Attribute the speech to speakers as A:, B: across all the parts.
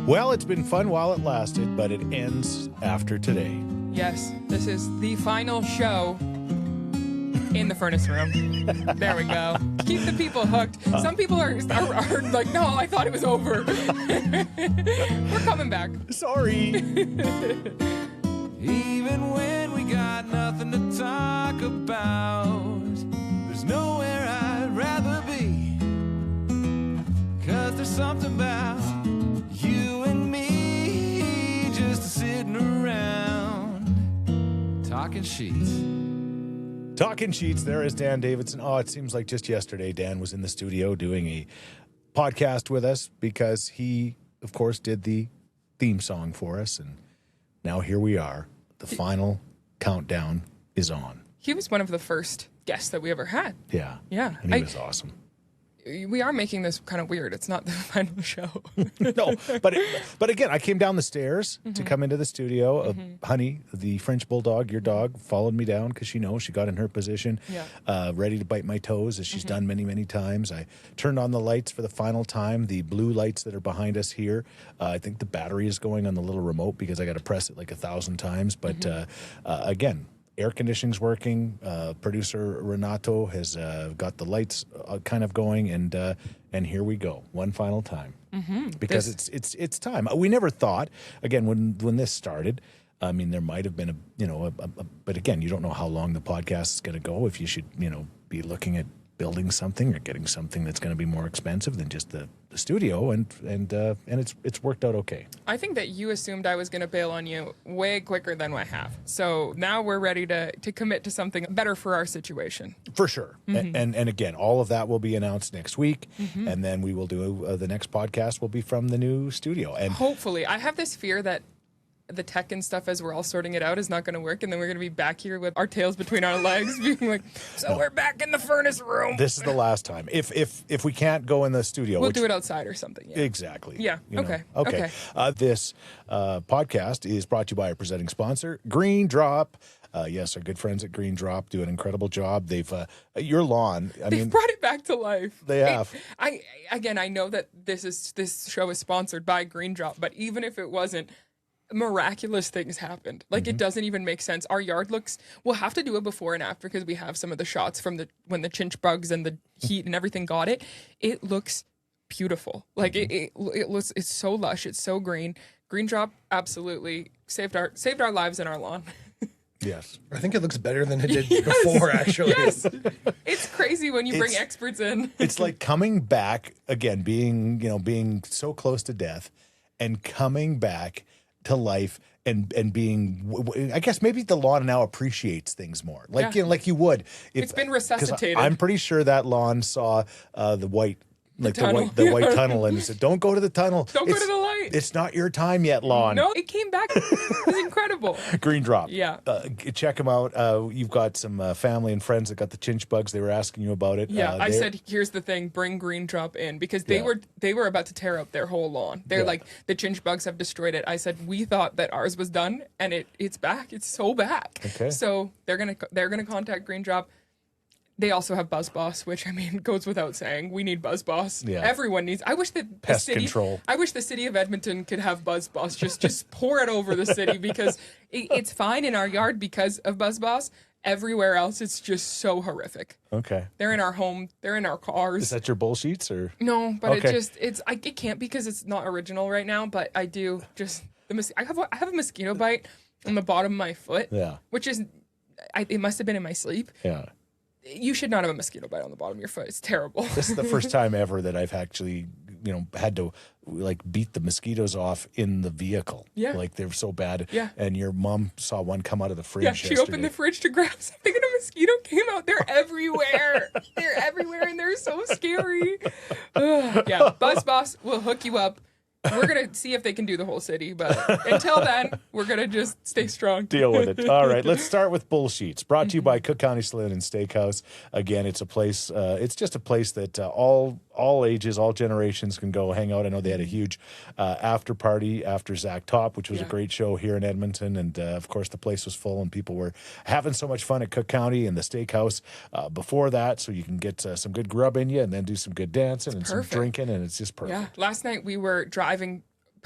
A: Well, it's been fun while it lasted, but it ends after today.
B: Yes, this is the final show in the furnace room. There we go. Keep the people hooked. Some people are like, no, I thought it was over. We're coming back.
A: Sorry.
C: Even when we got nothing to talk about, there's nowhere I'd rather be. 'Cause there's something about you and me just sitting around talking Scheetz.
A: Talking Scheetz, there is Dan Davidson. Oh, it seems like just yesterday Dan was in the studio doing a podcast with us because he, of course, did the theme song for us. And now here we are. The final countdown is on.
B: He was one of the first guests that we ever had.
A: Yeah.
B: Yeah.
A: And he was awesome.
B: We are making this kind of weird. It's not the final show.
A: No, but again, I came down the stairs to come into the studio. Honey, the French bulldog, your dog, followed me down because she knows she got in her position, ready to bite my toes as she's done many, many times. I turned on the lights for the final time, the blue lights that are behind us here. I think the battery is going on the little remote because I got to press it like 1,000 times. But again, air conditioning's working. Producer Renato has got the lights kind of going, and here we go, one final time. Because it's time. We never thought, again, when this started, I mean, there might have been but again, you don't know how long the podcast is going to go. If you should, be looking at building something or getting something that's going to be more expensive than just the studio, and it's worked out okay.
B: I think that you assumed I was going to bail on you way quicker than I have. So now we're ready to commit to something better for our situation.
A: For sure. And again, all of that will be announced next week, and then we will do the next podcast will be from the new studio. And
B: hopefully, I have this fear that the tech and stuff as we're all sorting it out is not going to work, and then we're going to be back here with our tails between our legs being like, we're back in the furnace room.
A: This is the last time. If we can't go in the studio,
B: we'll do it outside or something. Yeah.
A: Exactly.
B: Yeah. Okay.
A: This podcast is brought to you by our presenting sponsor, Green Drop. Yes, our good friends at Green Drop do an incredible job. They've your lawn.
B: They've brought it back to life.
A: They have.
B: I know that this show is sponsored by Green Drop, but even if it wasn't, miraculous things happened. Like it doesn't even make sense. Our yard we'll have to do it before and after because we have some of the shots from when the chinch bugs and the heat and everything got it. It looks beautiful. Like it's so lush. It's so green. Green Drop absolutely saved our lives in our lawn.
D: Yes. I think it looks better than it did before, actually.
B: Yes. It's crazy when you bring experts in.
A: It's like coming back again, being so close to death and coming back to life and being, I guess maybe the lawn now appreciates things more. Like you would.
B: It's been resuscitated.
A: I'm pretty sure that lawn saw the white white tunnel, and it said, "Don't go to the tunnel.
B: Don't go to the light.
A: It's not your time yet, lawn."
B: No, it came back. It was incredible.
A: Green Drop.
B: Yeah.
A: Check them out. You've got some family and friends that got the chinch bugs. They were asking you about it.
B: Yeah, I said, here's the thing, bring Green Drop in, because they were about to tear up their whole lawn. They're like, the chinch bugs have destroyed it. I said, we thought that ours was done, and it's back. It's so back.
A: Okay.
B: So they're gonna contact Green Drop. They also have Buzz Boss, which goes without saying. We need Buzz Boss.
A: Yeah.
B: Everyone needs. I wish that
A: Pest control.
B: I wish the city of Edmonton could have Buzz Boss. Just pour it over the city, because it's fine in our yard because of Buzz Boss. Everywhere else, it's just so horrific.
A: Okay.
B: They're in our home. They're in our cars.
A: Is that your bullsheets or?
B: No, but
A: okay.
B: It can't, because it's not original right now. But I do just I have a mosquito bite on the bottom of my foot.
A: Yeah.
B: Which is, it must have been in my sleep.
A: Yeah.
B: You should not have a mosquito bite on the bottom of your foot. It's terrible.
A: This is the first time ever that I've actually, had to beat the mosquitoes off in the vehicle.
B: Yeah.
A: Like they're so bad.
B: Yeah.
A: And your mom saw one come out of the fridge.
B: Yeah, she opened the fridge to grab something and a mosquito came out. They're everywhere. They're everywhere and they're so scary. Yeah, Buzz Boss will hook you up. We're going to see if they can do the whole city, but until then, we're going to just stay strong.
A: Deal with it. All right, let's start with Bullsheets, brought to you by Cook County Saloon and Steakhouse. Again, it's a place, it's just a place that all ages, all generations can go hang out. I know they had a huge after party after Zach Top, which was a great show here in Edmonton. And, of course, the place was full and people were having so much fun at Cook County and the Steakhouse before that. So you can get some good grub in you and then do some good dancing and some drinking, and it's just perfect.
B: Yeah, last night we were driving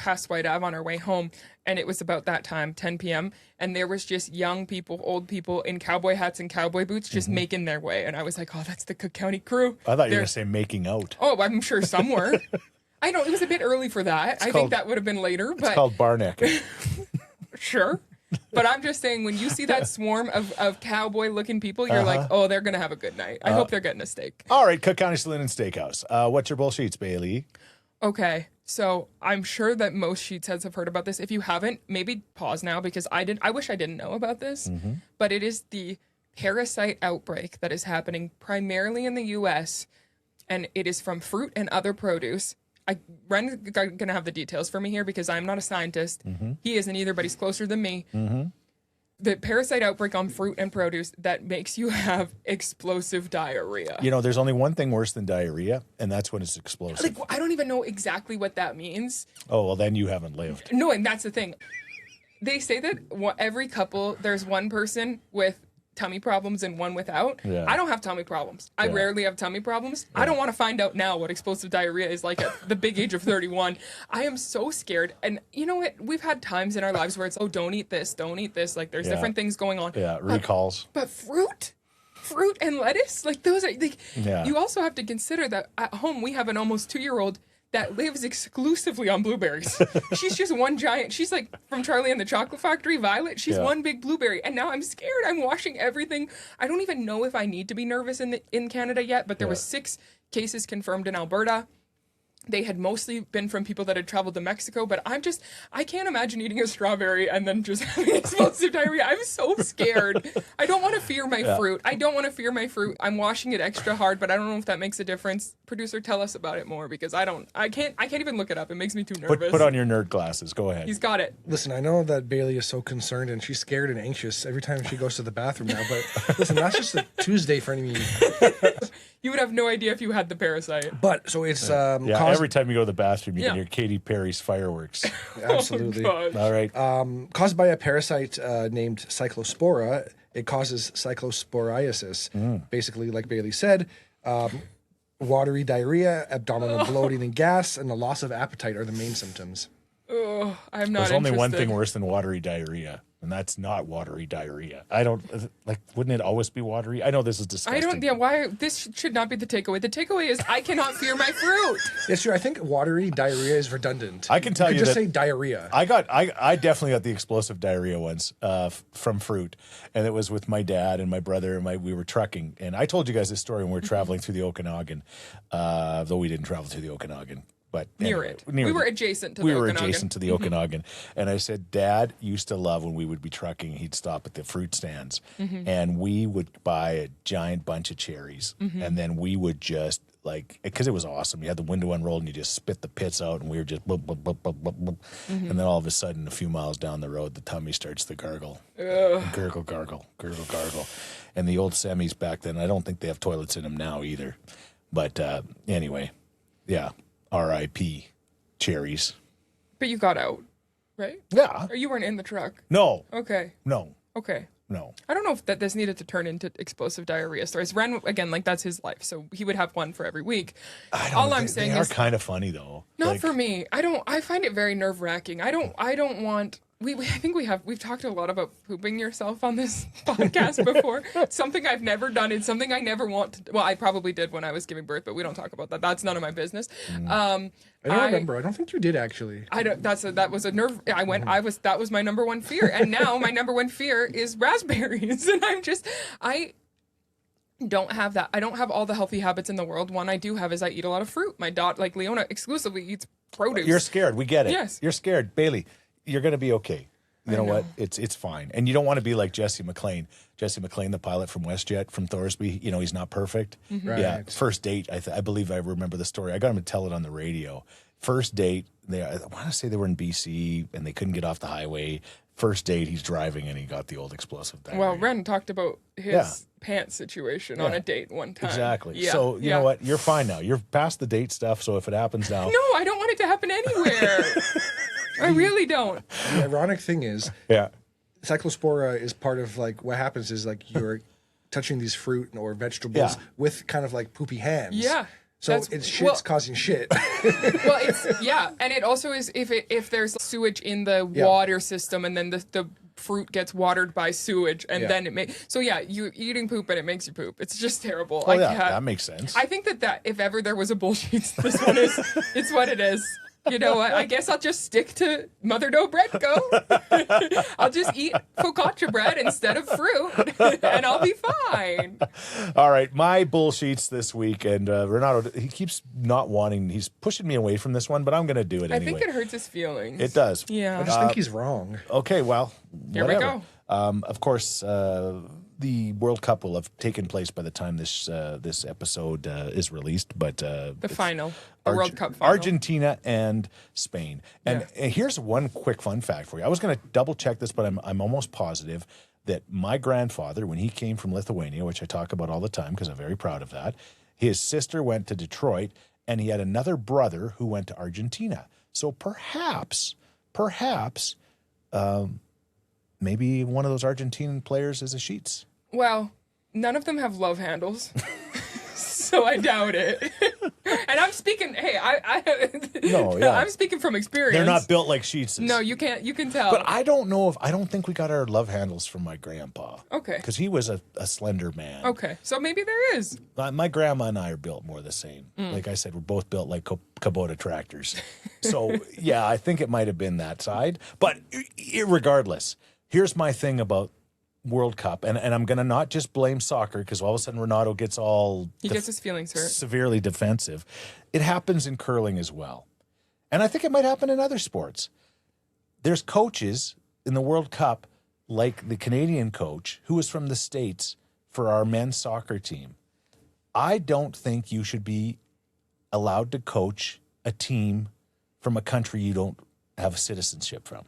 B: past White Ave on our way home, and it was about that time, 10 p.m., and there was just young people, old people in cowboy hats and cowboy boots just making their way. And I was like, oh, that's the Cook County crew.
A: I thought you were going to say making out.
B: Oh, I'm sure some were. I know, it was a bit early for that. I think that would have been later. But
A: it's called bar necking.
B: Sure. But I'm just saying, when you see that swarm of cowboy-looking people, you're like, oh, they're going to have a good night. I hope they're getting a steak.
A: All right, Cook County Saloon and Steakhouse. What's your bullshits, Bailey?
B: Okay, so I'm sure that most Scheetz heads have heard about this. If you haven't, maybe pause now, because I wish I didn't know about this. But it is the parasite outbreak that is happening primarily in the U.S., and it is from fruit and other produce. Ren's going to have the details for me here because I'm not a scientist. He isn't either, but he's closer than me. The parasite outbreak on fruit and produce that makes you have explosive diarrhea.
A: You know, there's only one thing worse than diarrhea, and that's when it's explosive.
B: Like, I don't even know exactly what that means.
A: Oh, well, then you haven't lived.
B: No, and that's the thing. They say that every couple, there's one person with tummy problems and one without.
A: Yeah.
B: I don't have tummy problems. I rarely have tummy problems. I don't want to find out now what explosive diarrhea is like at the big age of 31. I am so scared. And you know what? We've had times in our lives where it's, oh, don't eat this, don't eat this. Like, there's different things going on.
A: Yeah, recalls.
B: But fruit and lettuce, like, those are, like, you also have to consider that at home we have an almost 2-year-old that lives exclusively on blueberries. She's just one giant. She's like from Charlie and the Chocolate Factory, Violet. She's one big blueberry. And now I'm scared. I'm washing everything. I don't even know if I need to be nervous in Canada yet, but there was 6 cases confirmed in Alberta. They had mostly been from people that had traveled to Mexico, but I can't imagine eating a strawberry and then just having explosive diarrhea. I'm so scared. I don't want to fear my fruit. I'm washing it extra hard, but I don't know if that makes a difference. Producer, tell us about it more, because I can't even look it up. It makes me too nervous.
A: Put on your nerd glasses. Go ahead.
B: He's got it.
D: Listen, I know that Bailey is so concerned and she's scared and anxious every time she goes to the bathroom now, but listen, that's just a Tuesday for me.
B: You would have no idea if you had the parasite.
D: But, so it's...
A: every time you go to the bathroom, you can hear Katy Perry's fireworks.
D: Absolutely.
B: Oh,
A: All right.
D: Caused by a parasite named cyclospora. It causes cyclosporiasis. Basically, like Bailey said, watery diarrhea, abdominal bloating and gas, and the loss of appetite are the main symptoms.
B: Oh, I'm not
A: There's only one
B: interested.
A: thing worse than watery diarrhea, and that's not watery diarrhea. I don't, wouldn't it always be watery? I know this is disgusting.
B: This should not be the takeaway. The takeaway is I cannot fear my fruit.
D: Yes, sure. I think watery diarrhea is redundant.
A: I can tell you
D: just
A: that
D: say diarrhea.
A: I definitely got the explosive diarrhea once from fruit, and it was with my dad and my brother, and we were trucking. And I told you guys this story when we were traveling through the Okanagan, though we didn't travel through the Okanagan. But anyway,
B: we were adjacent to the Okanagan.
A: We were adjacent to the Okanagan. And I said, Dad used to love when we would be trucking, he'd stop at the fruit stands, and we would buy a giant bunch of cherries, and then we would just, because it was awesome. You had the window unrolled and you just spit the pits out, and we were just blub, blub, blub, blub, blub, blub. And then all of a sudden, a few miles down the road, the tummy starts to gargle. Gurgle, gargle, gurgle, gargle. And the old semis back then, I don't think they have toilets in them now either. But anyway, yeah. R.I.P. cherries.
B: But you got out, right?
A: Yeah.
B: Or you weren't in the truck?
A: No.
B: Okay.
A: No.
B: Okay.
A: No.
B: I don't know if this needed to turn into explosive diarrhea stories. Ren, again, that's his life, so he would have one for every week. All I'm saying is
A: they are kind of funny though.
B: Not for me. I find it very nerve-wracking. I don't want. I think we've talked a lot about pooping yourself on this podcast before. It's something I've never done. It's something I never want to. Well, I probably did when I was giving birth, but we don't talk about that. That's none of my business.
D: I don't remember. I don't think you did actually.
B: I don't. That was a nerve. That was my number one fear, and now my number one fear is raspberries, and I don't have that. I don't have all the healthy habits in the world. One I do have is I eat a lot of fruit. My daughter, like Leona, exclusively eats produce.
A: You're scared. We get it.
B: Yes.
A: You're scared, Bailey. You're going to be okay. You know what? It's fine. And you don't want to be like Jesse McLean. Jesse McLean, the pilot from WestJet from Thorsby. You know, he's not perfect.
D: Right.
A: Yeah. First date, I believe I remember the story. I got him to tell it on the radio. First date, I want to say they were in BC and they couldn't get off the highway. First date, he's driving and he got the old explosive diarrhea.
B: Well, Ren talked about his pants situation on a date one time.
A: Exactly.
B: Yeah.
A: So, you know what? You're fine now. You're past the date stuff. So if it happens now.
B: No, I don't want it to happen anywhere. I really don't.
D: The ironic thing is, cyclospora is part of what happens is you're touching these fruit or vegetables with kind of poopy hands.
B: Yeah.
D: So
B: That's-
D: it's shit's
B: well-
D: causing shit.
B: Well, it's and it also is if there's sewage in the water system, and then the fruit gets watered by sewage, and then it makes you eating poop and it makes you poop. It's just terrible.
A: Oh, yeah, that makes sense.
B: I think that if ever there was a bullshit, this one is. It's what it is. You know what? I guess I'll just stick to mother dough bread. Go. I'll just eat focaccia bread instead of fruit, and I'll be fine.
A: All right, my bullshits this week, and Renato, he keeps not wanting. He's pushing me away from this one, but I'm going to do it anyway.
B: I think it hurts his feelings.
A: It does.
B: Yeah.
D: I just think he's wrong.
A: Okay, well,
B: Here we
A: whatever.
B: go.
A: Of course, the World Cup will have taken place by the time this episode is released, but
B: The World Cup final.
A: Argentina and Spain. And here's one quick fun fact for you. I was going to double check this, but I'm almost positive that my grandfather, when he came from Lithuania, which I talk about all the time because I'm very proud of that, his sister went to Detroit, and he had another brother who went to Argentina. So perhaps, maybe one of those Argentinian players is a Scheetz.
B: Well, none of them have love handles, so I doubt it. And I'm speaking. Hey, I'm speaking from experience.
A: They're not built like Scheetz's.
B: No, you can't. You can tell.
A: But I don't think we got our love handles from my grandpa.
B: Okay.
A: Because he was a slender man.
B: Okay, so maybe there is.
A: My grandma and I are built more the same. Like I said, we're both built like Kubota tractors. So, yeah, I think it might have been that side. But regardless, here's my thing about World Cup, and I'm going to not just blame soccer, because all of a sudden Renato gets
B: gets his feelings hurt.
A: Severely defensive. It happens in curling as well. And I think it might happen in other sports. There's coaches in the World Cup, like the Canadian coach, who was from the States for our men's soccer team. I don't think you should be allowed to coach a team from a country you don't have citizenship from.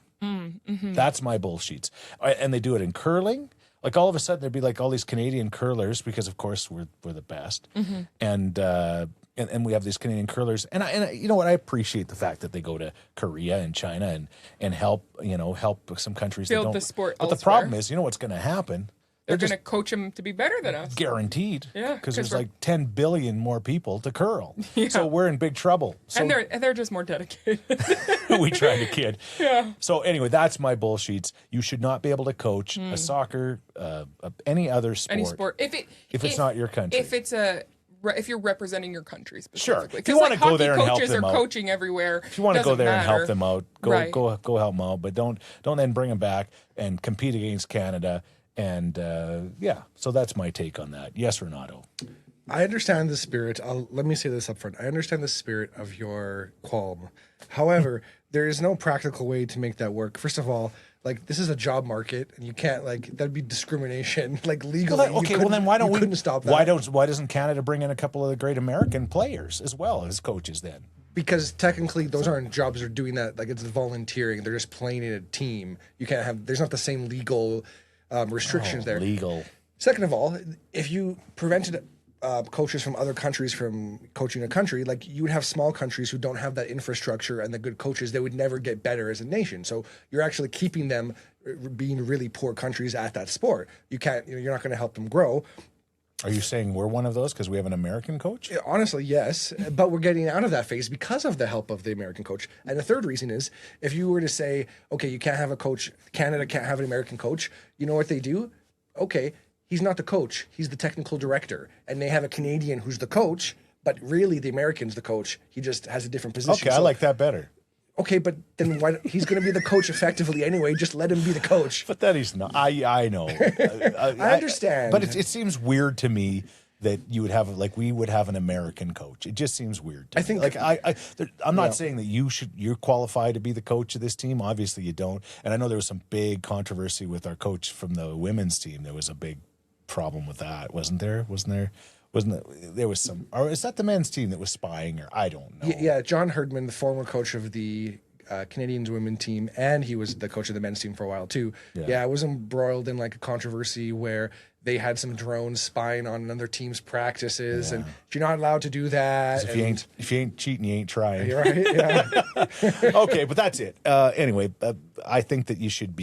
A: That's my bullshits. And they do it in curling. Like all of a sudden there'd be like all these Canadian curlers, because of course we're the best. And we have these Canadian curlers. And I you know what? I appreciate the fact that they go to Korea and China and help some countries that
B: Build
A: don't.
B: the sport
A: But the
B: elsewhere.
A: problem is, you know what's going to happen?
B: They're going to coach them to be better than us.
A: Guaranteed.
B: Yeah,
A: Because
B: 'cause
A: there's
B: we're-
A: like 10 billion more people to curl.
B: Yeah.
A: So we're in big trouble. So
B: And they're just more dedicated.
A: we try to kid.
B: Yeah.
A: So anyway, that's my bullshits. You should not be able to coach a soccer, any other sport.
B: Any sport.
A: If it's not your country.
B: If you're representing your country
A: Sure.
B: specifically.
A: If you wanna go
B: hockey
A: there and help
B: coaches
A: them
B: are
A: out.
B: coaching everywhere.
A: If you want to go
B: doesn't
A: there and help
B: matter.
A: them out,
B: Right.
A: go help them out. But don't then bring them back and compete against Canada. And so that's my take on that. Yes, Renato.
D: I understand the spirit. Let me say this up front. I understand the spirit of your qualm. However, there is no practical way to make that work. First of all, like, this is a job market, and you can't, like, that'd be discrimination, like, legally.
A: Then why don't we
D: couldn't stop that?
A: Why doesn't Canada bring in a couple of the great American players as well as coaches then?
D: Because technically those aren't jobs they're doing that. Like, it's volunteering. They're just playing in a team. You can't have. There's not the same legal restrictions there.
A: Legal.
D: Second of all, if you prevented coaches from other countries from coaching a country, like, you would have small countries who don't have that infrastructure and the good coaches, they would never get better as a nation. So you're actually keeping them being really poor countries at that sport. You can't. You're not going to help them grow.
A: Are you saying we're one of those because we have an American coach?
D: Honestly, yes, but we're getting out of that phase because of the help of the American coach. And the third reason is, if you were to say, okay, you can't have a coach, Canada can't have an American coach, you know what they do? Okay, he's not the coach, he's the technical director. And they have a Canadian who's the coach, but really the American's the coach. He just has a different position.
A: Okay, I like that better.
D: Okay, but then why, he's going to be the coach effectively anyway. Just let him be the coach.
A: But that he's not. I know.
D: I understand.
A: But it seems weird to me that you would have, like, we would have an American coach. It just seems weird to me.
D: think,
A: like, I'm not saying that you're qualified to be the coach of this team. Obviously you don't. And I know there was some big controversy with our coach from the women's team. There was a big problem with that, wasn't there? There was some, or is that the men's team that was spying, or I don't know.
D: Yeah, John Herdman, the former coach of the Canadians women team, and he was the coach of the men's team for a while too. Yeah, I was embroiled in like a controversy where they had some drones spying on another team's practices, and you're not allowed to do that.
A: If you ain't cheating, you ain't trying.
D: You're right. Yeah.
A: Okay, but that's it. Anyway, I think that you should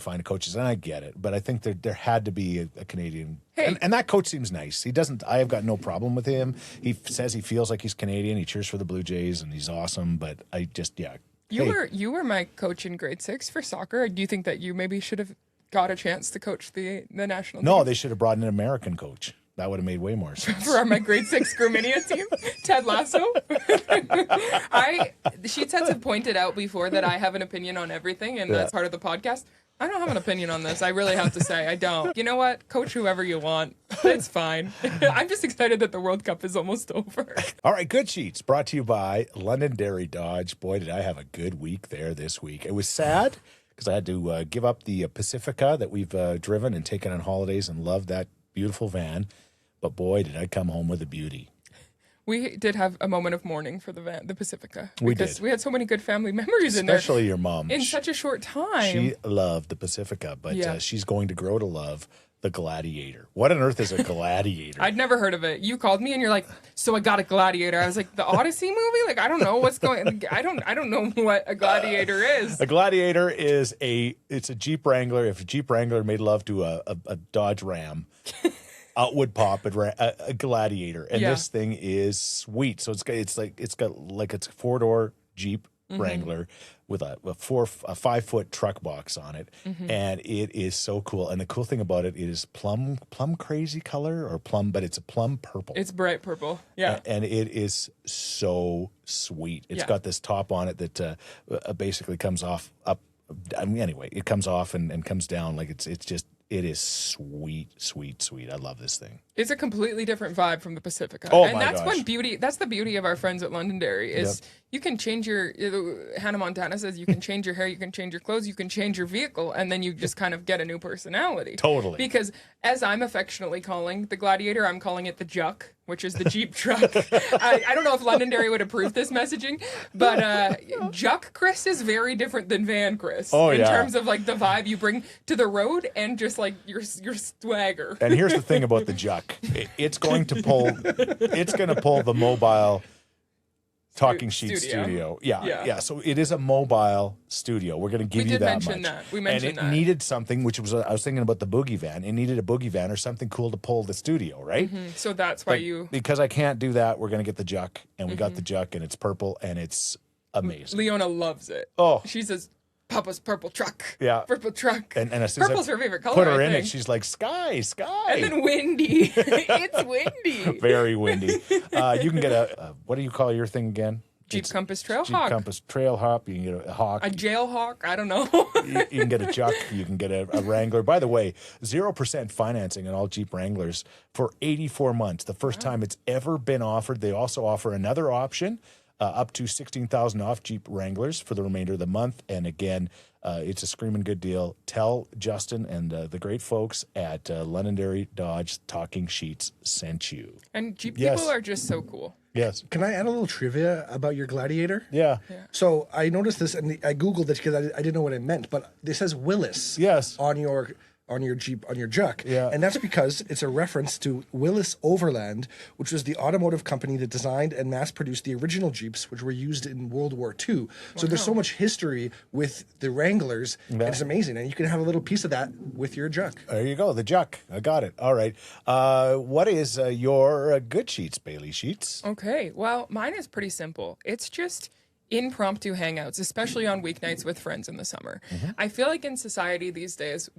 A: find a coaches, and I get it, but I think there had to be a Canadian.
B: Hey.
A: And that coach seems nice. I have got no problem with him. He says he feels like he's Canadian. He cheers for the Blue Jays, and he's awesome. But I just,
B: You were my coach in grade 6 for soccer. Do you think that you maybe should have got a chance to coach the national team?
A: No, they should have brought in an American coach. That would have made way more sense.
B: For my grade 6 Grumminia team, Ted Lasso. Scheetz have pointed out before that I have an opinion on everything, and that's part of the podcast. I don't have an opinion on this. I really have to say, I don't. You know what? Coach whoever you want. It's fine. I'm just excited that the World Cup is almost over.
A: All right, Good Scheetz, brought to you by Londonderry Dodge. Boy, did I have a good week there this week. It was sad because I had to give up the Pacifica that we've driven and taken on holidays and loved that beautiful van. But boy, did I come home with a beauty.
B: We did have a moment of mourning for the Pacifica.
A: We did.
B: We had so many good family memories in there.
A: Especially your mom.
B: In such a short time.
A: She loved the Pacifica, but she's going to grow to love the Gladiator. What on earth is a Gladiator?
B: I'd never heard of it. You called me and you're like, so I got a Gladiator. I was like, the Odyssey movie? Like, I don't know what's going. I don't know what a Gladiator is.
A: A Gladiator is it's a Jeep Wrangler. If a Jeep Wrangler made love to a Dodge Ram. Out would pop a Gladiator, and this thing is sweet. So it's got a 4-door Jeep Wrangler with a 5-foot truck box on it, and it is so cool. And the cool thing about it is plum crazy color or plum, but it's a plum purple.
B: It's bright purple, yeah,
A: and it is so sweet. It's got this top on it that basically comes off up. I mean, anyway, it comes off and comes down like it's just. It is sweet, sweet, sweet. I love this thing.
B: It's a completely different vibe from the Pacifica.
A: Oh,
B: and
A: my
B: that's
A: gosh.
B: that's the beauty of our friends at Londonderry is you can change Hannah Montana says you can change your hair, you can change your clothes, you can change your vehicle, and then you just kind of get a new personality.
A: Totally.
B: Because as I'm affectionately calling the Gladiator, I'm calling it the Juck, which is the Jeep truck. I don't know if Londonderry would approve this messaging, but Juck Chris is very different than Van Chris in terms of like the vibe you bring to the road and just like your swagger.
A: And here's the thing about the Juck. It's going to pull the mobile Talking Scheetz studio. Yeah. So it is a mobile studio. We're going to give you that much.
B: We mentioned that.
A: And it needed something, which was I was thinking about the boogie van. It needed a boogie van or something cool to pull the studio, right?
B: So that's why
A: because I can't do that. We're going to get the Juck, and we got the Juck, and it's purple, and it's amazing.
B: Leona loves it.
A: Oh,
B: she says, Papa's purple truck.
A: Yeah.
B: Purple truck.
A: And as soon as
B: purple's her favorite color.
A: Put her in it, she's like, sky.
B: And then windy. It's windy.
A: Very windy. You can get a what do you call your thing again?
B: Jeep Compass Trail
A: Jeep
B: Hawk.
A: Compass Trail Hawk. You can get a Hawk.
B: A Jail Hawk. I don't know.
A: You can get a Juck. You can get a Wrangler. By the way, 0% financing on all Jeep Wranglers for 84 months. The first time it's ever been offered. They also offer another option. Up to $16,000 off Jeep Wranglers for the remainder of the month. And again, it's a screaming good deal. Tell Justin and the great folks at Londonderry Dodge Talking Scheetz sent you.
B: And Jeep people are just so cool.
A: Yes.
D: Can I add a little trivia about your Gladiator?
A: Yeah.
D: So I noticed this and I Googled it because I didn't know what it meant, but it says Willis on your Jeep, on your Juck.
A: Yeah.
D: And that's because it's a reference to Willis Overland, which was the automotive company that designed and mass-produced the original Jeeps, which were used in World War II. So there's so much history with the Wranglers, and it's amazing. And you can have a little piece of that with your Juck.
A: There you go, the Juck. I got it. All right. What is your good Scheetz, Baillie Scheetz?
B: Okay. Well, mine is pretty simple. It's just impromptu hangouts, especially on weeknights with friends in the summer. I feel like in society these days,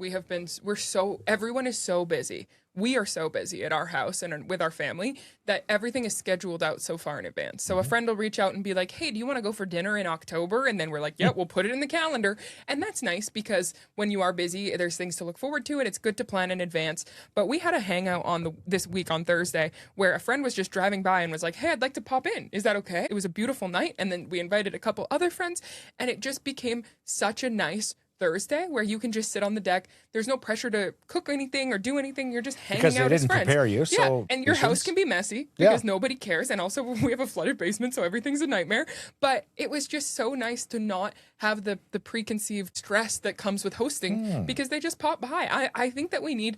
B: everyone is so busy. We are so busy at our house and with our family that everything is scheduled out so far in advance. So a friend will reach out and be like, hey, do you want to go for dinner in October? And then we're like, yeah, we'll put it in the calendar. And that's nice because when you are busy, there's things to look forward to and it's good to plan in advance. But we had a hangout this week on Thursday where a friend was just driving by and was like, hey, I'd like to pop in. Is that okay? It was a beautiful night. And then we invited a couple other friends and it just became such a nice Thursday where you can just sit on the deck. There's no pressure to cook anything or do anything. You're just hanging
A: because
B: out
A: they
B: as
A: didn't
B: friends.
A: Prepare you,
B: so and your house can be messy because nobody cares. And also we have a flooded basement, so everything's a nightmare. But it was just so nice to not have the preconceived stress that comes with hosting because they just pop by. I think that we need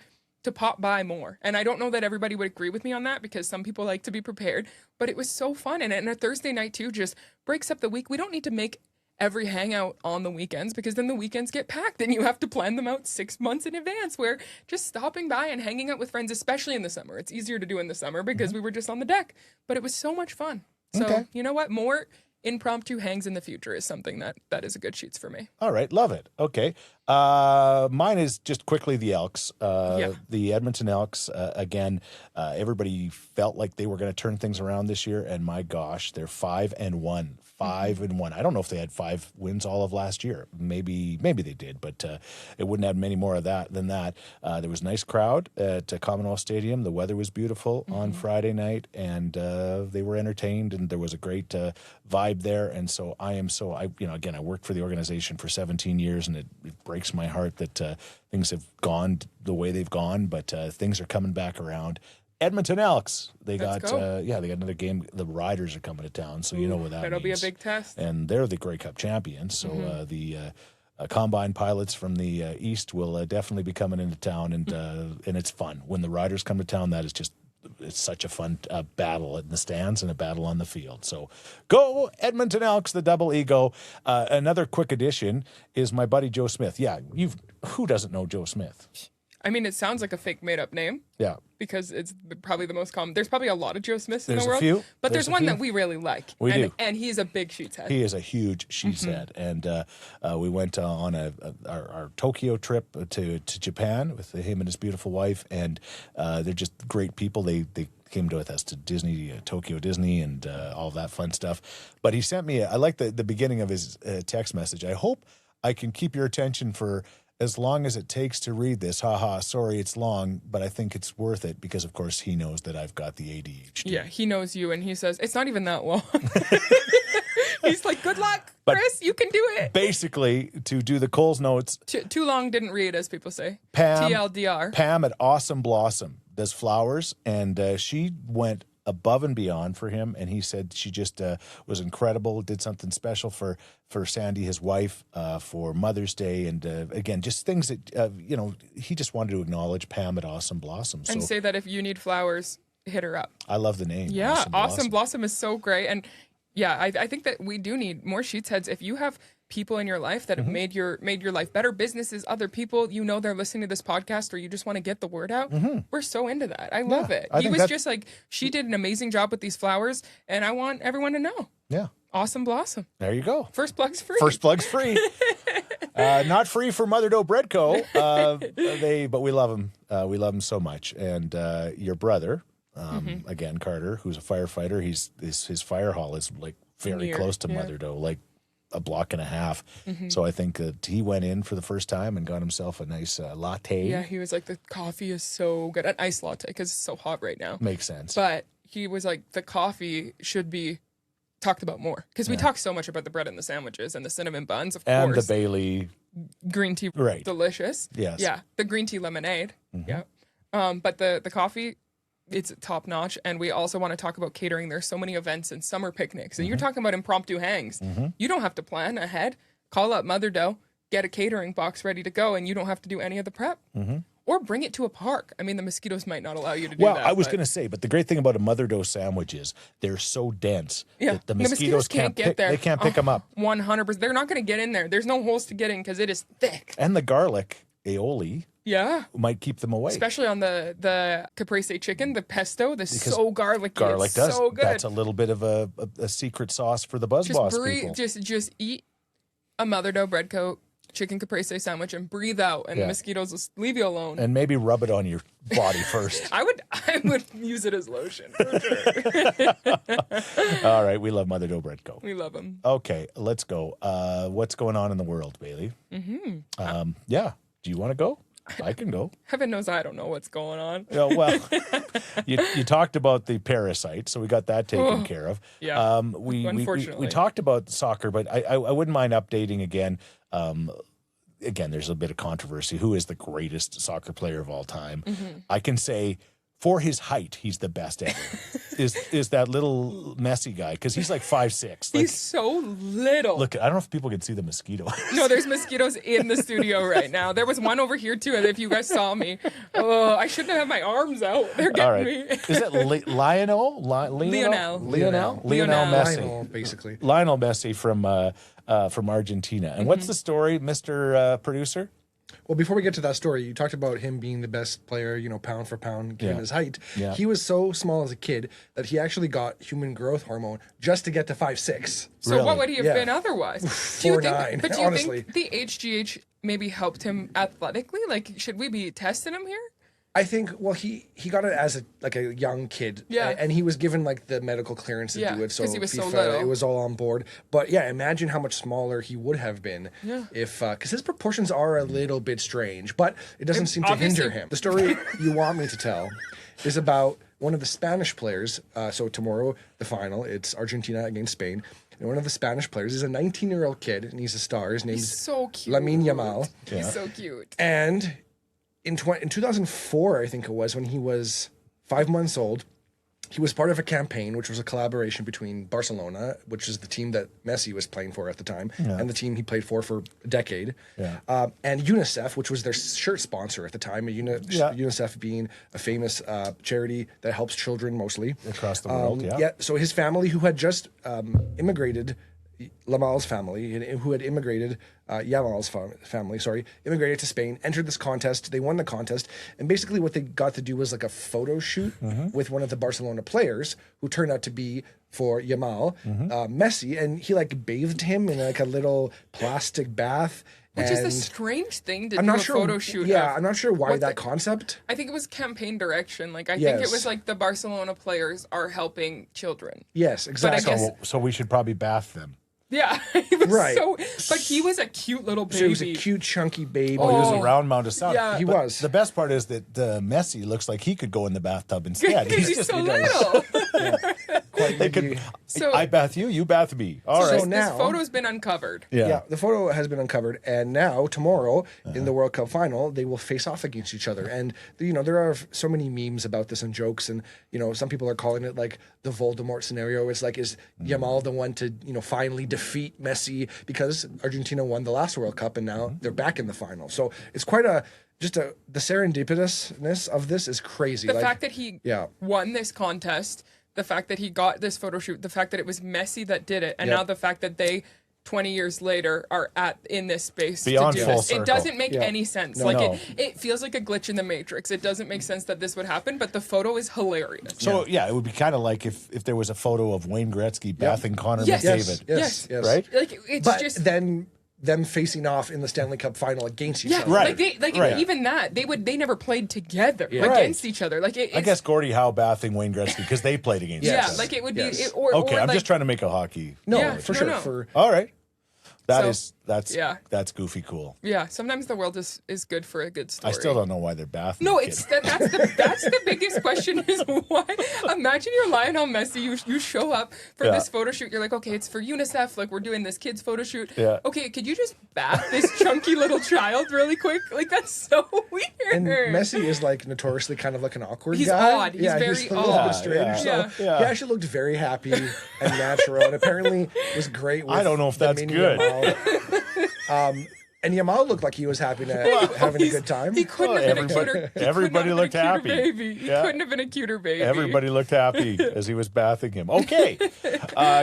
B: to pop by more. And I don't know that everybody would agree with me on that because some people like to be prepared, but it was so fun. And a Thursday night too just breaks up the week. We don't need to make every hangout on the weekends because then the weekends get packed and you have to plan them out 6 months in advance, where just stopping by and hanging out with friends, especially in the summer. It's easier to do in the summer because we were just on the deck, but it was so much fun. So you know what? More impromptu hangs in the future is something that is a good Scheetz for me.
A: All right. Love it. Okay. Mine is just quickly the Elks. The Edmonton Elks, again, everybody felt like they were going to turn things around this year, and my gosh, they're 5-1. 5-1. I don't know if they had 5 wins all of last year. Maybe they did, but it wouldn't have many more of that than that. There was a nice crowd at Commonwealth Stadium. The weather was beautiful on Friday night, and they were entertained, and there was a great vibe there. And so again, I worked for the organization for 17 years, and it breaks my heart that things have gone the way they've gone, but things are coming back around. Edmonton Elks, they got another game. The Riders are coming to town, so you know what that
B: That'll
A: means.
B: be a big test.
A: And they're the Grey Cup champions, so the combine pilots from the East will definitely be coming into town, and it's fun. When the Riders come to town, it's such a fun battle in the stands and a battle on the field. So go Edmonton Elks, the double ego. Another quick addition is my buddy Joe Smith. Yeah, who doesn't know Joe Smith?
B: I mean, it sounds like a fake made-up name.
A: Yeah.
B: Because it's probably the most common. There's probably a lot of Joe Smiths in the world.
A: Few.
B: But there's one that we really like.
A: We do.
B: And he's a big Scheetz head.
A: He is a huge Scheetz head. And we went on our Tokyo trip to Japan with him and his beautiful wife. And they're just great people. They came with us to Disney, Tokyo Disney, and all that fun stuff. But he sent me, I like the beginning of his text message. I hope I can keep your attention for as long as it takes to read this. Haha, sorry it's long, but I think it's worth it because, of course, he knows that I've got the ADHD.
B: Yeah, he knows you, and he says, it's not even that long. He's like, good luck, Chris, you can do it.
A: Basically, to do the Coles notes.
B: Too long didn't read, as people say.
A: Pam,
B: TLDR.
A: Pam at Awesome Blossom does flowers, and she went above and beyond for him, and he said she just was incredible, did something special for Sandy, his wife, for Mother's Day, and again, just things that, he just wanted to acknowledge Pam at Awesome Blossom.
B: And say that if you need flowers, hit her up.
A: I love the name.
B: Yeah, Awesome Blossom is so great, and yeah, I think that we do need more Scheetz heads. If you have people in your life that have made your life better, businesses, other people, they're listening to this podcast, or you just want to get the word out, we're so into that. I love it. He was just like, she did an amazing job with these flowers, and I want everyone to know.
A: Yeah.
B: Awesome Blossom.
A: There you go.
B: First plug's free.
A: First plug's free. Not free for Mother Dough Bread Co. But we love them. We love them so much. And your brother, again, Carter, who's a firefighter, his fire hall is like very close to Mother Dough, like a block and a half. So I think that he went in for the first time and got himself a nice latte.
B: Yeah, he was like, the coffee is so good. An iced latte because it's so hot right now.
A: Makes sense.
B: But he was like, the coffee should be talked about more because we talk so much about the bread and the sandwiches and the cinnamon buns, of
A: course. And the Baillie
B: green tea,
A: right?
B: Delicious.
A: Yes.
B: Yeah, the green tea lemonade. Yeah. But the coffee, it's top notch. And we also want to talk about catering. There's so many events and summer picnics, and you're talking about impromptu hangs. You don't have to plan ahead. Call up Mother Dough, get a catering box ready to go, and you don't have to do any of the prep. Or bring it to a park. I mean, the mosquitoes might not allow you to do that.
A: Well, I was going to say, but the great thing about a Mother Dough sandwich is they're so dense that the mosquitoes can't get there. They can't pick them up.
B: 100%. They're not going to get in there. There's no holes to get in because it is thick.
A: And the garlic aioli might keep them away.
B: Especially on the caprese chicken, the pesto, so garlicky.
A: Garlic
B: does. So good.
A: That's a little bit of a secret sauce for the Buzz Boss people.
B: Just eat a Mother Dough bread coat, chicken caprese sandwich, and breathe out, and the mosquitoes will leave you alone.
A: And maybe rub it on your body first.
B: I would use it as lotion for sure.
A: All right, we love Mother Dough Bread Co.
B: We love them.
A: Okay, let's go. What's going on in the world, Bailey? Yeah. Do you want to go? I can go.
B: Heaven knows I don't know what's going on.
A: Well, you talked about the parasite, so we got that taken care of.
B: Yeah.
A: Unfortunately, we talked about soccer, but I wouldn't mind updating again. Again, there's a bit of controversy. Who is the greatest soccer player of all time? I can say for his height, he's the best ever. is that little messy guy, because he's like 5'6". Like,
B: He's so little.
A: look, I don't know if people can see the mosquito.
B: No, there's mosquitoes in the studio right now. There was one over here too, and if you guys saw me, oh, I shouldn't have my arms out. They're getting
A: All right.
B: me.
A: Is it Lionel? Lionel Messi.
D: Lionel, basically.
A: Lionel Messi from Argentina. And what's the story, Mr. Producer?
D: Well, before we get to that story, you talked about him being the best player, pound for pound, given his height.
A: Yeah.
D: He was so small as a kid that he actually got human growth hormone just to get to 5'6".
B: So
A: Really?
B: what would he have
D: Yeah.
B: been otherwise?
D: 4'9",
B: But do you
D: honestly.
B: think the HGH maybe helped him athletically? Like, should we be testing him here?
D: I think, well, he got it as a young kid.
B: Yeah.
D: And he was given like the medical clearance to
B: Yeah,
D: do it. So
B: 'cause he was so
D: FIFA,
B: little.
D: it was all on board. But yeah, imagine how much smaller he would have been
B: Yeah.
D: if, because his proportions are a little bit strange, but it doesn't seem to
B: obviously-
D: hinder him. The story you want me to tell is about one of the Spanish players. So tomorrow, the final, it's Argentina against Spain. And one of the Spanish players is a 19-year-old kid, and he's a star. His name's
B: He's so cute.
D: Lamine Yamal.
B: He's so cute.
D: And in 2004, I think it was, when he was 5 months old, he was part of a campaign, which was a collaboration between Barcelona, which is the team that Messi was playing for at the time, and the team he played for a decade, and UNICEF, which was their shirt sponsor at the time, UNICEF being a famous charity that helps children mostly.
A: Across the world,
D: So his family, who had just immigrated, Lamal's family, who had immigrated, Yamal's family, immigrated to Spain, entered this contest. They won the contest. And basically what they got to do was like a photo shoot with one of the Barcelona players, who turned out to be, for Yamal, Messi. And he like bathed him in like a little plastic bath.
B: Which is a strange thing to do a photo shoot.
D: Yeah,
B: of.
D: I'm not sure why
B: What
D: that
B: the-
D: concept.
B: I think it was campaign direction. Like, I think it
D: Yes.
B: was like the Barcelona players are helping children.
D: Yes, exactly.
B: guess-
A: So we should probably bath them.
B: Yeah, he was
D: Right.
B: but he was a cute little baby.
D: So he was a cute, chunky baby.
A: Oh, he was a round mound of sound.
B: Yeah.
D: He
A: But
D: was.
A: The best part is that Messi looks like he could go in the bathtub instead.
B: Because he's
A: just-
B: so little.
D: Quite
A: They could,
B: So-
A: I bath you, you bath me. All right.
B: This
D: now-
B: photo's been uncovered.
D: Yeah, the photo has been uncovered, and now tomorrow in the World Cup final, they will face off against each other. And there are so many memes about this and jokes, and some people are calling it like the Voldemort scenario. It's like, is Yamal the one to finally defeat Messi, because Argentina won the last World Cup and now they're back in the final. So it's quite the serendipitousness of this is crazy.
B: The fact that he
D: Yeah.
B: won this contest, the fact that he got this photo shoot, the fact that it was Messi that did it, and
D: Yep.
B: now the fact that they 20 years later are in this space
A: Beyond
B: to do
A: full
B: this.
A: circle.
B: It doesn't make
D: Yeah.
B: any sense.
A: No.
B: It feels like a glitch in the matrix. It doesn't make sense that this would happen, but the photo is hilarious.
A: So it would be kind of like if there was a photo of Wayne Gretzky bathing Connor
B: Yes.
A: McDavid.
D: yes,
A: Right?
B: Like, it's
D: But
B: just
D: then them facing off in the Stanley Cup final against each other.
A: Right.
B: Like even that they never played together
A: Right.
B: against each other. Like
A: I guess Gordie Howe bathing Wayne Gretzky because they played against each
B: yeah,
A: other.
B: like it would
D: Yes.
B: be
A: Okay, I'm
B: like,
A: just trying to make a hockey.
D: No,
B: Yeah,
D: for
B: no,
D: sure.
B: no.
D: For
A: All right.
B: So,
A: That's goofy cool.
B: Yeah, sometimes the world is good for a good story.
A: I still don't know why they're bathing.
B: No,
A: the
B: it's
A: kid.
B: that's the biggest question is why. Imagine you're Lionel Messi. You show up for
A: Yeah.
B: this photo shoot. You're like, okay, it's for UNICEF. Like, we're doing this kids photo shoot.
A: Yeah.
B: Okay, could you just bath this chunky little child really quick? Like, that's so weird.
D: And Messi is like notoriously kind of like an awkward
B: He's
D: guy.
B: odd. He's very
D: a little
B: odd.
D: bit strange.
A: Yeah,
D: So
A: yeah.
D: he actually looked very happy and natural, and apparently was great. With
A: I don't know if
D: the
A: that's
D: mini
A: good.
D: Yamal. And Yamal looked like he was happy to having a good time.
B: He couldn't have been a
A: everybody-
B: cuter. he
A: everybody
B: could not
A: looked
B: have been a
A: happy.
B: cuter Baby. He
A: Yeah.
B: couldn't have been a cuter baby.
A: Everybody looked happy as he was bathing him. Okay.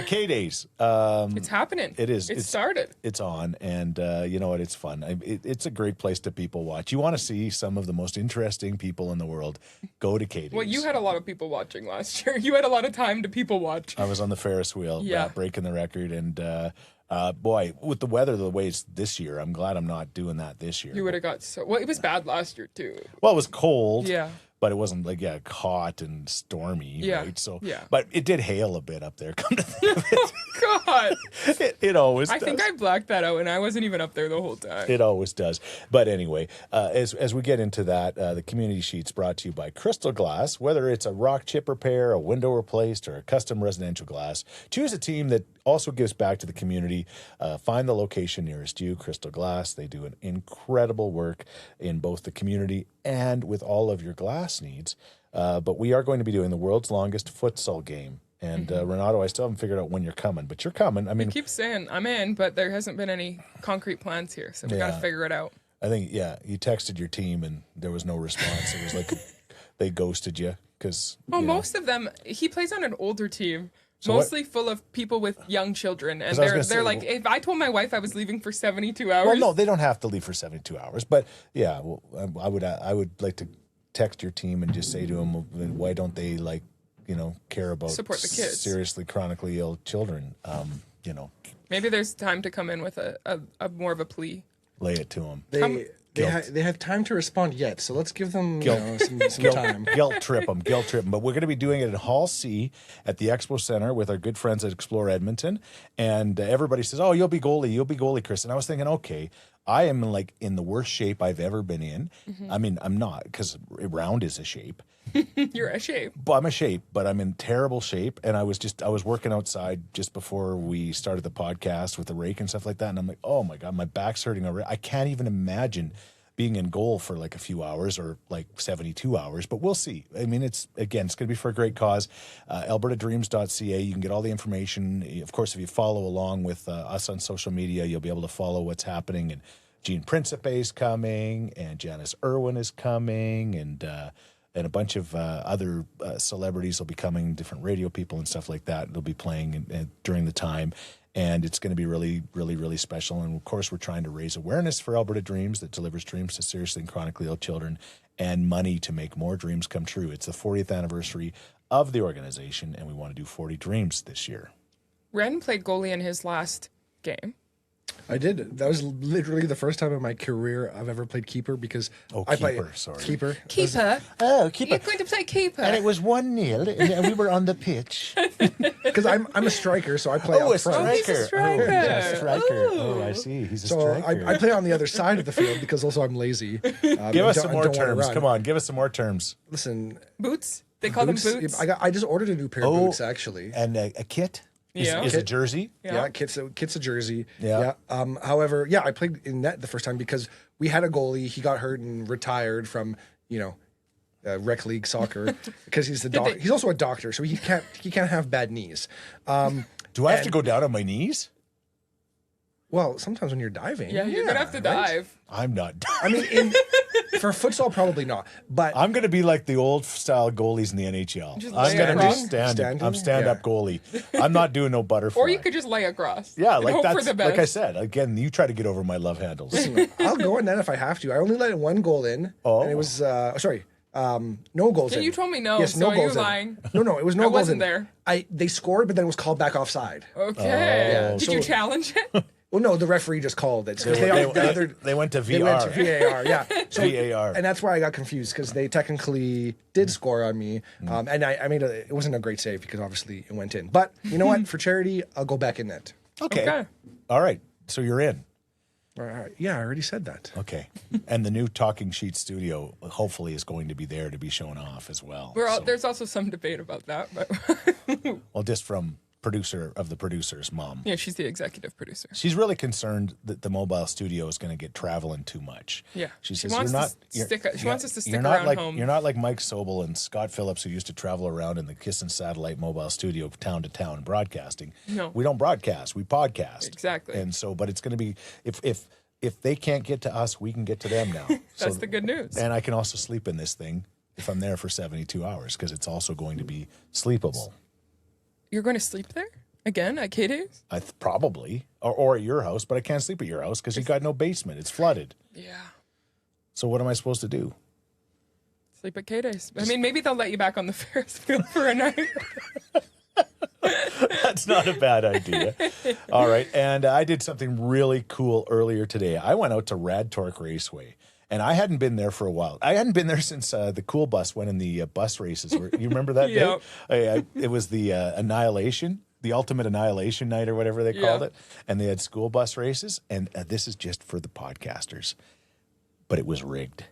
A: K-Days.
B: It's happening.
A: It is.
B: It started.
A: It's on, and you know what? It's fun. It's a great place to people watch. You want to see some of the most interesting people in the world, go to K-Days.
B: Well, you had a lot of people watching last year. You had a lot of time to people watch.
A: I was on the Ferris wheel,
B: Yeah.
A: breaking the record, and boy, with the weather the way it's this year, I'm glad I'm not doing that this year.
B: You would have got so well. It was bad last year too.
A: Well, it was cold.
B: Yeah.
A: But it wasn't like hot and stormy,
B: Yeah,
A: right? So
B: yeah.
A: But it did hail a bit up there. Come to think of
B: God,
A: it, it always
B: I
A: does.
B: think I blacked that out, and I wasn't even up there the whole time.
A: It always does. But anyway, as we get into that, the community sheet's brought to you by Crystal Glass. Whether it's a rock chip repair, a window replaced, or a custom residential glass, choose a team that also gives back to the community. Find the location nearest you, Crystal Glass. They do an incredible work in both the community and with all of your glass needs. But we are going to be doing the world's longest futsal game. And Renato, I still haven't figured out when you're coming, but you're coming. I mean,
B: I keep saying I'm in, but there hasn't been any concrete plans here, so we got to figure it out.
A: I think, you texted your team and there was no response. It was like they ghosted you because.
B: Well, most of them, he plays on an older team. Mostly full of people with young children, and they're like, if I told my wife I was leaving for 72 hours.
A: Well, no, they don't have to leave for 72 hours, but yeah, well, I would like to text your team and just say to them, why don't they care about
B: support the kids,
A: seriously chronically ill children?
B: Maybe there's time to come in with a more of a plea.
A: Lay it to them.
D: They have time to respond yet, so let's give them some time.
A: Guilt trip them. But we're going to be doing it in Hall C at the Expo Center with our good friends at Explore Edmonton. And everybody says, "Oh, you'll be goalie, Chris." And I was thinking, okay, I am in the worst shape I've ever been in. I mean, I'm not, because round is a shape.
B: You're a shape.
A: Well, I'm a shape, but I'm in terrible shape. And I was working outside just before we started the podcast with the rake and stuff like that. And I'm like, oh my God, my back's hurting already. I can't even imagine being in goal for a few hours or 72 hours, but we'll see. I mean, it's going to be for a great cause. AlbertaDreams.ca. You can get all the information. Of course, if you follow along with us on social media, you'll be able to follow what's happening. And Gene Principe is coming, and Janice Irwin is coming, and a bunch of other celebrities will be coming, different radio people and stuff like that. They'll be playing during the time. And it's going to be really, really, really special. And, of course, we're trying to raise awareness for Alberta Dreams that delivers dreams to seriously and chronically ill children and money to make more dreams come true. It's the 40th anniversary of the organization, and we want to do 40 dreams this year.
B: Ren played goalie in his last game.
D: I did. That was literally the first time in my career I've ever played keeper because I played keeper.
B: Keeper.
A: Oh, keeper.
B: You're going to play keeper.
A: And it was 1-0, and we were on the pitch.
D: Because I'm a striker, so I play up front.
B: Oh, he's a striker.
A: A striker. Oh, I see. He's a striker.
D: I play on the other side of the field because also I'm lazy.
A: Give us some more terms. Come on, give us some more terms.
D: Listen.
B: Boots? They call them boots?
D: I just ordered a new pair of boots, actually.
A: And a kit? Is a jersey?
D: Yeah, kit's a jersey.
A: Yeah.
D: However, I played in net the first time because we had a goalie. He got hurt and retired from, rec league soccer because he's he's also a doctor, so he can't have bad knees.
A: Do I have to go down on my knees?
D: Well, sometimes when you're diving.
B: Yeah, you're going to have to dive.
A: I'm not diving.
D: I mean, for futsal, probably not. But
A: I'm going to be like the old style goalies in the NHL. I'm going to just stand up goalie. I'm not doing no butterfly.
B: Or you could just lay across.
A: Yeah,
B: hope
A: that's
B: for the best.
A: like I said. Again, you try to get over my love handles.
D: Listen, I'll go in net if I have to. I only let one goal in. Oh. And it was no goals in.
B: You told me no.
D: Yes,
B: no
D: so
B: goals. Are you lying?
D: No, it was no
B: I
D: goals
B: wasn't
D: in.
B: there.
D: They scored, but then it was called back offside.
B: Okay. Did you challenge it?
D: Well, no, the referee just called it.
A: They went to VR.
D: They went to VAR, yeah. So,
A: VAR.
D: And that's why I got confused because they technically did score on me. And I made it wasn't a great save because obviously it went in. But you know what? For charity, I'll go back in net.
A: Okay. All right. So you're in.
D: All right. Yeah, I already said that.
A: Okay. And the new Talking Scheetz studio hopefully is going to be there to be shown off as well.
B: There's also some debate about that. But
A: well, just from producer of the producer's mom.
B: Yeah, she's the executive producer.
A: She's really concerned that the mobile studio is going to get traveling too much.
B: Yeah.
A: She says,
B: wants us to stick around home.
A: You're not like Mike Sobel and Scott Phillips, who used to travel around in the Kiss and Satellite mobile studio town to town broadcasting.
B: No.
A: We don't broadcast, we podcast.
B: Exactly.
A: And so, but it's going to be, if they can't get to us, we can get to them now.
B: That's the good news.
A: And I can also sleep in this thing if I'm there for 72 hours because it's also going to be sleepable.
B: You're going to sleep there again at K-Days?
A: Probably. Or at your house, but I can't sleep at your house because you got no basement. It's flooded.
B: Yeah.
A: So what am I supposed to do?
B: Sleep at K-Days. I mean, maybe they'll let you back on the Ferris wheel for a night.
A: That's not a bad idea. All right. And I did something really cool earlier today. I went out to Rad Torque Raceway. And I hadn't been there for a while. I hadn't been there since the Cool Bus went in the bus races. You remember that
B: Yep.
A: day? It was the Annihilation, the Ultimate Annihilation Night or whatever they called it. And they had school bus races. And this is just for the podcasters. But it was rigged.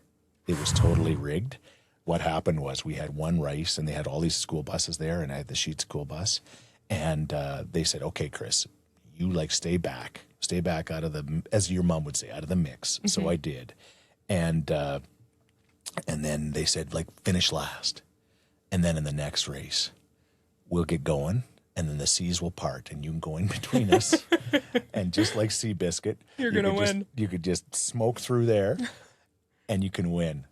A: It was totally rigged. What happened was we had one race and they had all these school buses there. And I had the Scheetz school bus. And they said, okay, Chris, you stay back out of the, as your mom would say, out of the mix. Mm-hmm. So I did. And And then they said, like, finish last. And then in the next race, we'll get going, and then the seas will part, and you can go in between us. And just like Seabiscuit,
B: You're going to win.
A: You could just smoke through there, and you can win.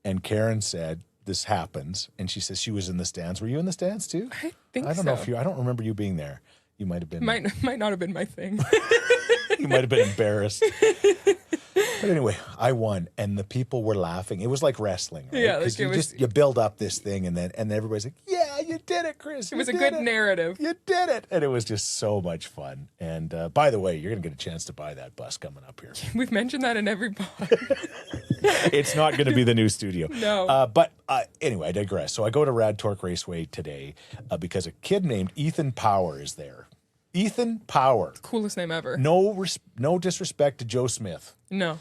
A: And Karen said, this happens. And she says she was in the stands. Were you in the stands too?
B: I think
A: I don't know if you, I don't remember you being there. You might have been.
B: Might not have been my thing.
A: You might have been embarrassed. But anyway, I won, and the people were laughing. It was like wrestling, right?
B: Yeah, like
A: you build up this thing, and then everybody's like, "Yeah, you did it, Chris!
B: It was a good narrative.
A: You did it!" And it was just so much fun. And by the way, you're gonna get a chance to buy that bus coming up here.
B: We've mentioned that in every pod.
A: It's not going to be the new studio.
B: No.
A: But anyway, I digress. So I go to Rad Torque Raceway today because a kid named Ethan Power is there. Ethan Power.
B: Coolest name ever.
A: No disrespect to Joe Smith.
B: No.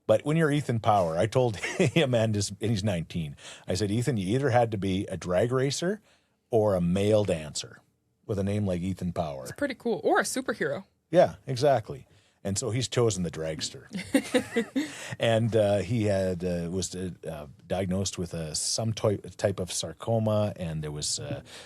A: But when you're Ethan Power, I told him, and he's 19, I said, Ethan, you either had to be a drag racer or a male dancer with a name like Ethan Power.
B: It's pretty cool. Or a superhero.
A: Yeah, exactly. And so he's chosen the dragster. And he was diagnosed with some type of sarcoma, and there was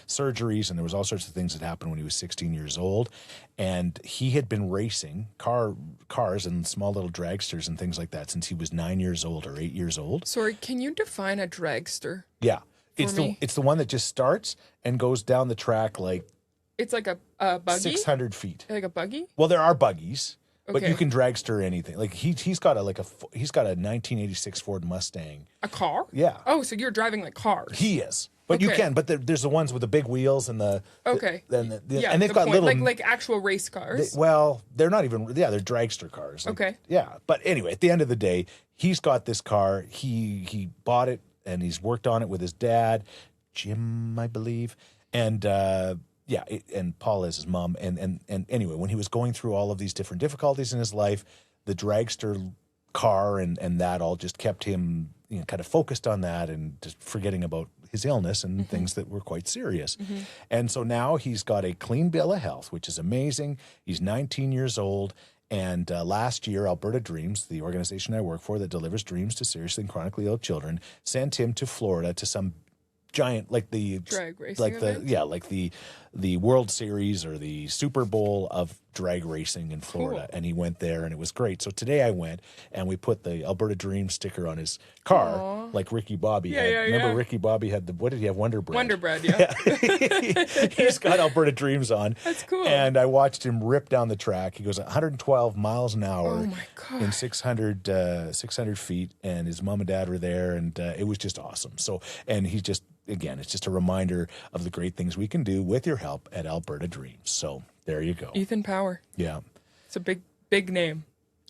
A: surgeries, and there was all sorts of things that happened when he was 16 years old. And he had been racing cars and small little dragsters and things like that since he was 9 years old or 8 years old.
B: Sorry, can you define a dragster?
A: Yeah.
B: Me?
A: It's the one that just starts and goes down the track like
B: It's like a buggy?
A: 600 feet.
B: Like a buggy?
A: Well, there are buggies. But
B: Okay.
A: you can dragster anything. Like he's got a 1986 Ford Mustang.
B: A car?
A: Yeah.
B: Oh, so you're driving like cars.
A: He is. But you
B: Okay.
A: can. But there's the ones with the big wheels and the
B: Okay.
A: and
B: Yeah,
A: and they've
B: good
A: got
B: point.
A: little
B: like actual race cars.
A: they're not even they're dragster cars. Like,
B: Okay.
A: Yeah. But anyway, at the end of the day, he's got this car. He bought it and he's worked on it with his dad, Jim, I believe, and. And Paul is his mom. And anyway, when he was going through all of these different difficulties in his life, the dragster car and that all just kept him kind of focused on that and just forgetting about his illness and things that were quite serious. And so now he's got a clean bill of health, which is amazing. He's 19 years old. And last year, Alberta Dreams, the organization I work for that delivers dreams to seriously and chronically ill children, sent him to Florida to some giant, like the
B: drag racing event?
A: like the World Series or the Super Bowl of drag racing in Florida.
B: Cool.
A: And he went there and it was great. So today I went and we put the Alberta Dream sticker on his car.
B: Aww.
A: Like Ricky Bobby
B: Yeah,
A: had.
B: yeah,
A: Remember
B: yeah.
A: Ricky Bobby had what did he have? Wonder Bread.
B: Wonder Bread, yeah.
A: He's got Alberta Dreams on.
B: That's cool.
A: And I watched him rip down the track. He goes 112 miles an hour
B: Oh my God.
A: in 600 feet. And his mom and dad were there. And it was just awesome. So, and he's just, again, it's just a reminder of the great things we can do with your help at Alberta Dreams. So there you go.
B: Ethan Power.
A: Yeah.
B: It's a big name.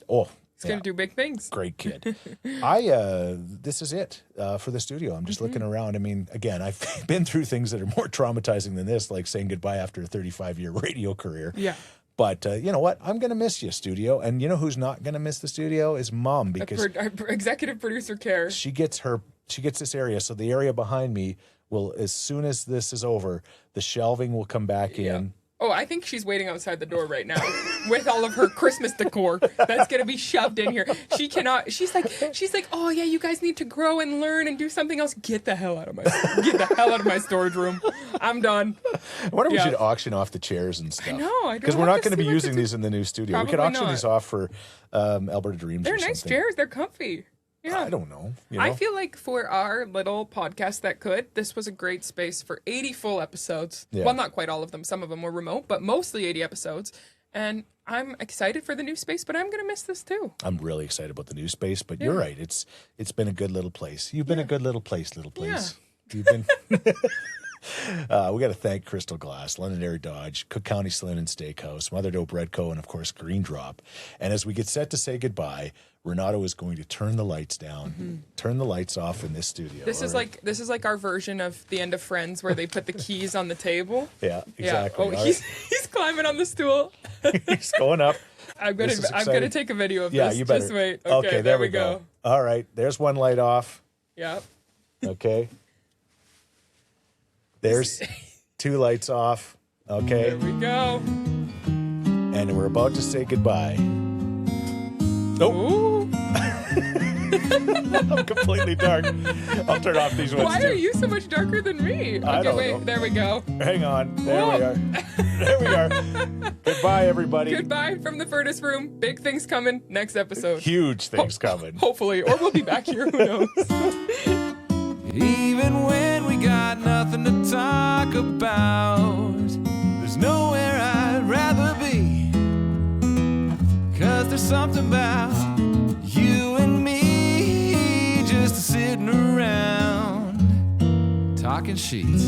A: Oh,
B: He's going to do big things.
A: great kid. This is it for the studio. I'm just looking around. I mean, again, I've been through things that are more traumatizing than this, like saying goodbye after a 35-year radio career.
B: Yeah.
A: But you know what? I'm going to miss you, studio. And you know who's not going to miss the studio is Mom, because
B: Our executive producer cares.
A: she gets this area. So the area behind me will, as soon as this is over, the shelving will come back in.
B: Oh, I think she's waiting outside the door right now with all of her Christmas decor that's gonna be shoved in here. She cannot. She's like, oh yeah, you guys need to grow and learn and do something else. Get the hell out of my storage room. I'm done.
A: I wonder if we should auction off the chairs and stuff.
B: I know. I don't
A: because we're
B: have
A: not
B: to
A: going to be
B: see what
A: using
B: to do.
A: these in the new studio. We could
B: Probably
A: auction
B: not.
A: these off for Alberta Dreams.
B: They're
A: or
B: nice
A: something.
B: chairs. They're comfy. Yeah.
A: I don't know.
B: I feel like for our little podcast this was a great space for 80 full episodes.
A: Yeah.
B: Well, not quite all of them. Some of them were remote, but mostly 80 episodes. And I'm excited for the new space, but I'm going to miss this too.
A: I'm really excited about the new space, but you're right. It's been a good little place. You've been a good little place. You've been. We got to thank Crystal Glass, Londonderry Dodge, Cook County Saloon and Steakhouse, Mother Doe Bread Co., and of course Green Drop. And as we get set to say goodbye, Renato is going to turn the lights down, turn the lights off in this studio.
B: This is like our version of the end of Friends where they put the keys on the table.
A: Yeah, exactly.
B: Yeah. Oh, he's climbing on the stool.
A: He's going up.
B: I'm
A: This is
B: gonna
A: exciting.
B: take a video of
A: Yeah,
B: this.
A: you better.
B: Just wait.
A: Okay, there we go. All right, there's one light off.
B: Yeah.
A: Okay. There's two lights off. Okay.
B: There we go.
A: And we're about to say goodbye. Oh.
B: Ooh.
A: I'm completely dark. I'll turn off these ones
B: Why
A: too.
B: are you so much darker than me? Okay,
A: I don't
B: wait.
A: know.
B: There we go.
A: Hang on. There
B: Whoa.
A: we are. There we are. Goodbye, everybody.
B: Goodbye from the furnace room. Big things coming next episode.
A: Huge things coming.
B: Hopefully, or we'll be back here. Who knows?
C: Even when we got nothing to talk about, there's nowhere I'd rather be. 'Cause there's something about you and me just sitting around talking sheets.